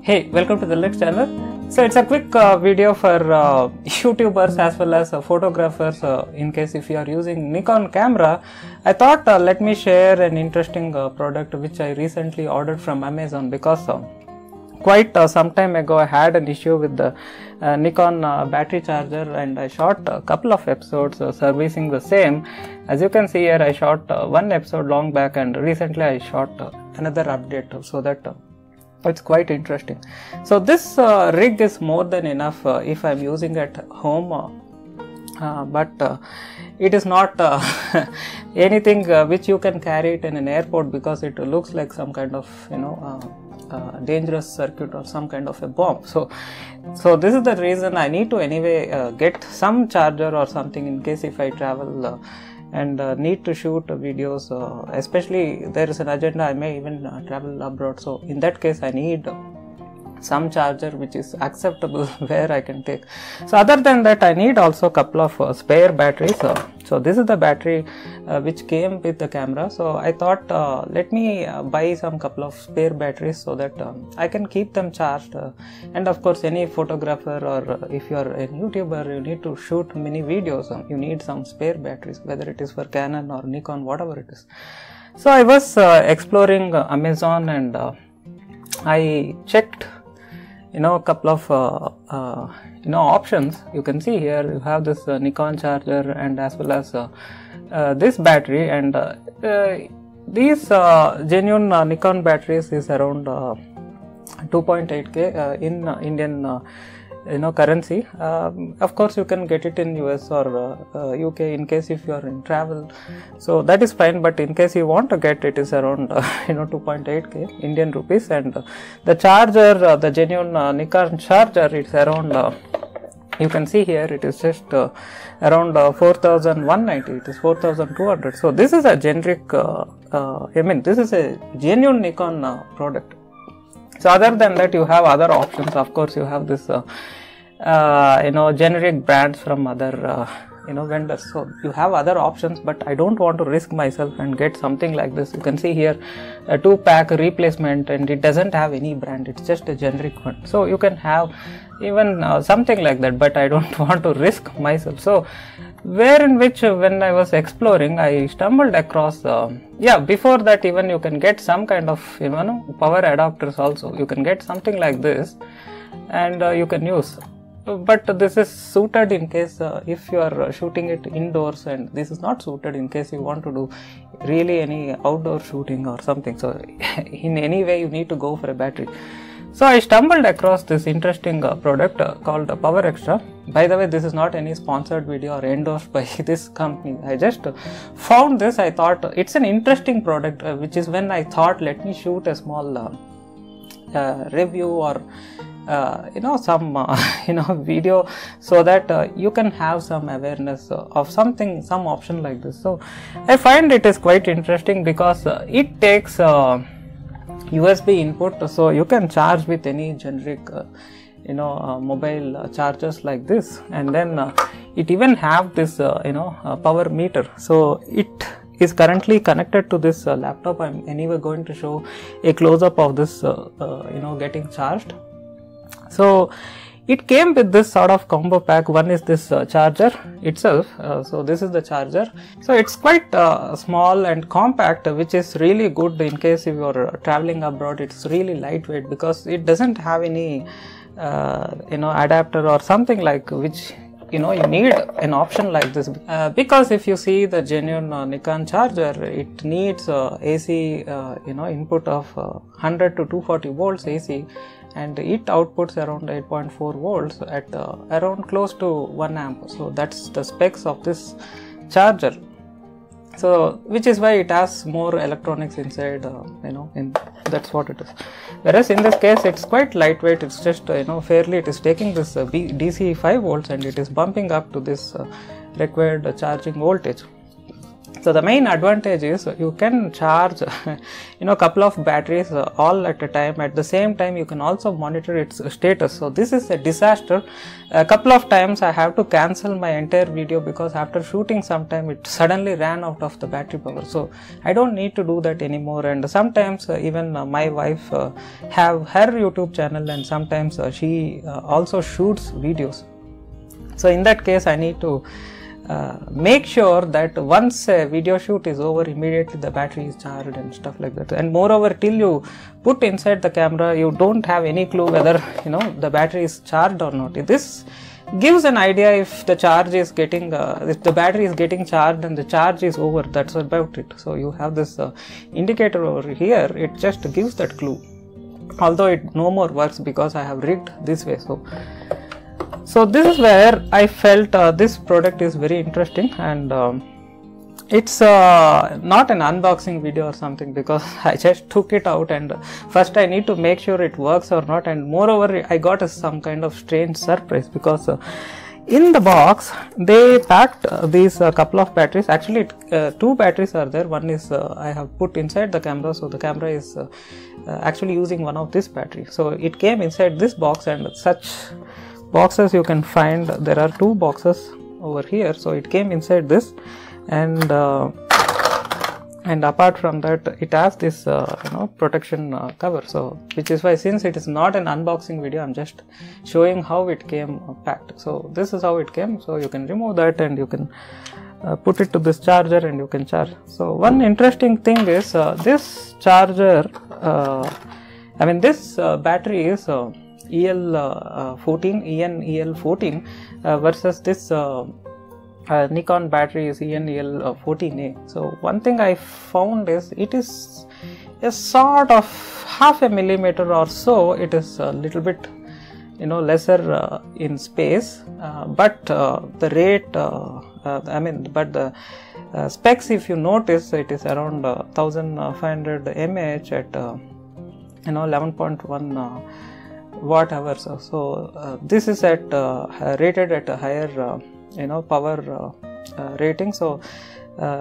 Hey, welcome to the next channel. So it's a quick video for YouTubers as well as photographers. In case if you are using Nikon camera, I thought let me share an interesting product which I recently ordered from Amazon, because quite some time ago I had an issue with the Nikon battery charger, and I shot a couple of episodes servicing the same. As you can see here, I shot one episode long back, and recently I shot another update, so that it's quite interesting. So this rig is more than enough if I'm using at home, but it is not anything which you can carry it in an airport, because it looks like some kind of dangerous circuit or some kind of a bomb. So this is the reason I need to anyway get some charger or something in case if I travel and need to shoot videos, especially there is an agenda, I may even travel abroad. So in that case I need some charger which is acceptable where I can take. So other than that, I need also a couple of spare batteries. So this is the battery which came with the camera. So I thought let me buy some couple of spare batteries so that I can keep them charged. And of course, any photographer or if you are a YouTuber, you need to shoot many videos, you need some spare batteries, whether it is for Canon or Nikon, whatever it is. So I was exploring Amazon, and I checked a couple of options. You can see here you have this Nikon charger and as well as this battery, and these genuine Nikon batteries is around 2.8k in Indian currency. Of course you can get it in US or UK in case if you are in travel, so that is fine, but in case you want to get it is around 2.8k Indian rupees. And the charger, the genuine Nikon charger, it's around you can see here it is just around 4,190, it is 4,200. So this is a generic this is a genuine Nikon product. So other than that, you have other options. Of course, you have this generic brands from other vendors. So you have other options, but I don't want to risk myself and get something like this. You can see here a 2-pack replacement, and it doesn't have any brand, it's just a generic one. So you can have even something like that, but I don't want to risk myself. So when I was exploring, I stumbled across before that even you can get some kind of power adapters also. You can get something like this, and you can use, but this is suited in case if you are shooting it indoors, and this is not suited in case you want to do really any outdoor shooting or something. So in any way you need to go for a battery. So I stumbled across this interesting product called Powerextra. By the way, this is not any sponsored video or endorsed by this company. I just found this. I thought it's an interesting product, which is when I thought let me shoot a small review or some video, so that you can have some awareness of something, some option like this. So I find it is quite interesting because it takes USB input, so you can charge with any generic mobile chargers like this, and then it even have this power meter. So it is currently connected to this laptop. I'm anyway going to show a close-up of this getting charged. So it came with this sort of combo pack. One is this charger itself. So this is the charger. So it's quite small and compact, which is really good in case if you are traveling abroad. It's really lightweight because it doesn't have any adapter or something like which you need an option like this, because if you see the genuine Nikon charger, it needs AC input of 100 to 240 volts AC, and it outputs around 8.4 volts at around close to 1 amp. So that's the specs of this charger. So which is why it has more electronics inside, that's what it is. Whereas in this case it's quite lightweight. It's just fairly, it is taking this DC 5 volts and it is bumping up to this required charging voltage. So the main advantage is you can charge a couple of batteries all at a time. At the same time you can also monitor its status. So this is a disaster. A couple of times I have to cancel my entire video because after shooting sometime it suddenly ran out of the battery power. So I don't need to do that anymore. And sometimes even my wife have her YouTube channel, and sometimes she also shoots videos. So in that case I need to make sure that once a video shoot is over, immediately the battery is charged and stuff like that. And moreover, till you put inside the camera, you don't have any clue whether the battery is charged or not. This gives an idea if the charge is getting if the battery is getting charged and the charge is over. That's about it. So you have this indicator over here. It just gives that clue, although it no more works because I have rigged this way. So this is where I felt this product is very interesting, and it's not an unboxing video or something, because I just took it out and first I need to make sure it works or not. And moreover, I got some kind of strange surprise, because in the box they packed these couple of batteries. Actually two batteries are there. One is I have put inside the camera, so the camera is actually using one of this battery. So it came inside this box, and such boxes you can find, there are two boxes over here. So it came inside this, and apart from that it has this protection cover. So which is why, since it is not an unboxing video, I'm just showing how it came packed. So this is how it came. So you can remove that and you can put it to this charger and you can charge. So one interesting thing is this charger, this battery is EN-EL14 versus this Nikon battery is EN-EL14a. So one thing I found is it is a sort of half a millimeter or so. It is a little bit lesser in space, but the rate but the specs, if you notice, it is around 1500 mAh at 11.1 watt hours. So this is at rated at a higher power rating. So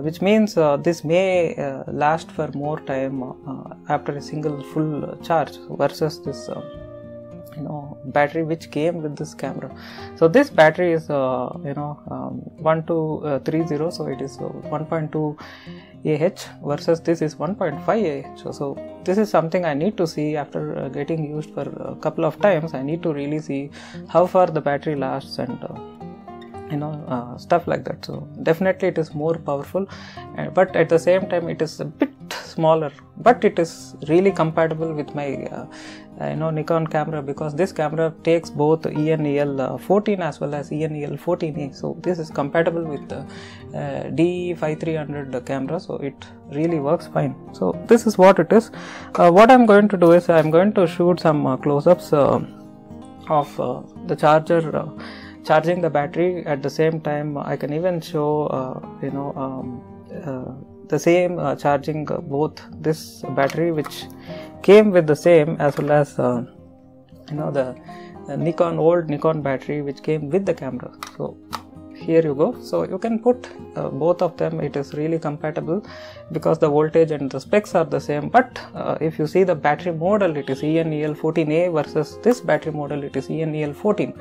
which means this may last for more time after a single full charge versus this battery which came with this camera. So this battery is 1230, so it is 1.2 AH versus this is 1.5 AH. So this is something I need to see after getting used for a couple of times. I need to really see how far the battery lasts and stuff like that. So definitely it is more powerful, but at the same time it is a bit smaller, but it is really compatible with my Nikon camera, because this camera takes both EN-EL14 as well as EN-EL14a. So this is compatible with the D5300 camera, so it really works fine. So this is what it is. What I'm going to do is I'm going to shoot some close-ups of the charger charging the battery. At the same time I can even show the same charging both this battery which came with the same, as well as the old Nikon battery which came with the camera. So here you go. So you can put both of them. It is really compatible because the voltage and the specs are the same. But if you see the battery model, it is EN-EL14a versus this battery model, it is EN-EL14.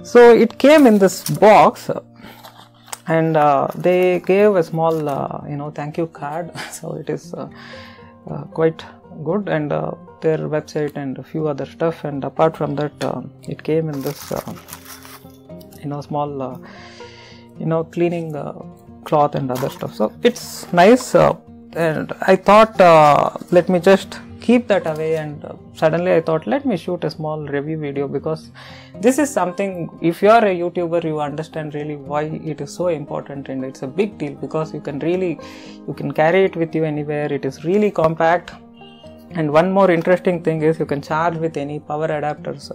So it came in this box, and they gave a small thank you card. So it is quite good, and their website and a few other stuff. And apart from that, it came in this small cleaning cloth and other stuff. So it's nice, and I thought let me just keep that away, and suddenly I thought let me shoot a small review video, because this is something, if you are a YouTuber, you understand really why it is so important, and it's a big deal because you can carry it with you anywhere. It is really compact. And one more interesting thing is you can charge with any power adapters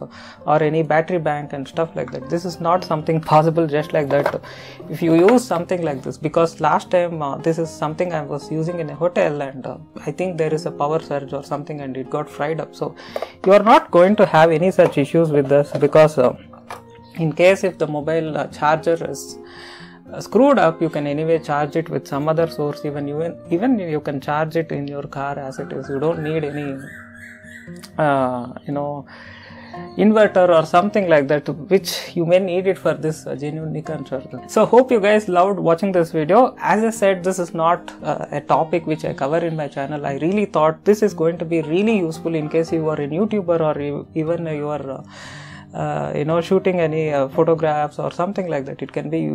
or any battery bank and stuff like that. This is not something possible just like that if you use something like this, because last time this is something I was using in a hotel, and I think there is a power surge or something and it got fried up. So you are not going to have any such issues with this, because in case if the mobile charger is screwed up, you can anyway charge it with some other source. Even you can charge it in your car as it is. You don't need any inverter or something like that, which you may need it for this genuine Nikon charger. So hope you guys loved watching this video. As I said, this is not a topic which I cover in my channel. I really thought this is going to be really useful in case you are a YouTuber or even you are shooting any photographs or something like that. It can be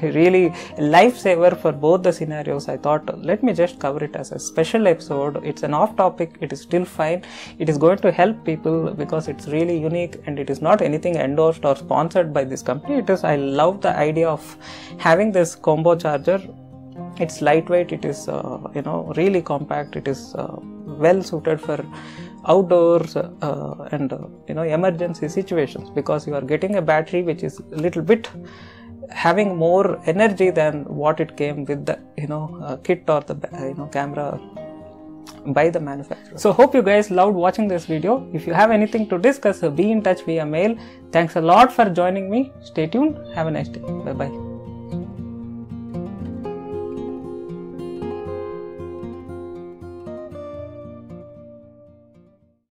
really a lifesaver for both the scenarios. I thought, let me just cover it as a special episode. It's an off topic, it is still fine. It is going to help people because it's really unique, and it is not anything endorsed or sponsored by this company. It is, I love the idea of having this combo charger. It's lightweight, it is really compact, it is well suited for outdoors and emergency situations, because you are getting a battery which is a little bit having more energy than what it came with the kit or the camera by the manufacturer. So hope you guys loved watching this video. If you have anything to discuss, be in touch via mail. Thanks a lot for joining me. Stay tuned. Have a nice day. Bye bye.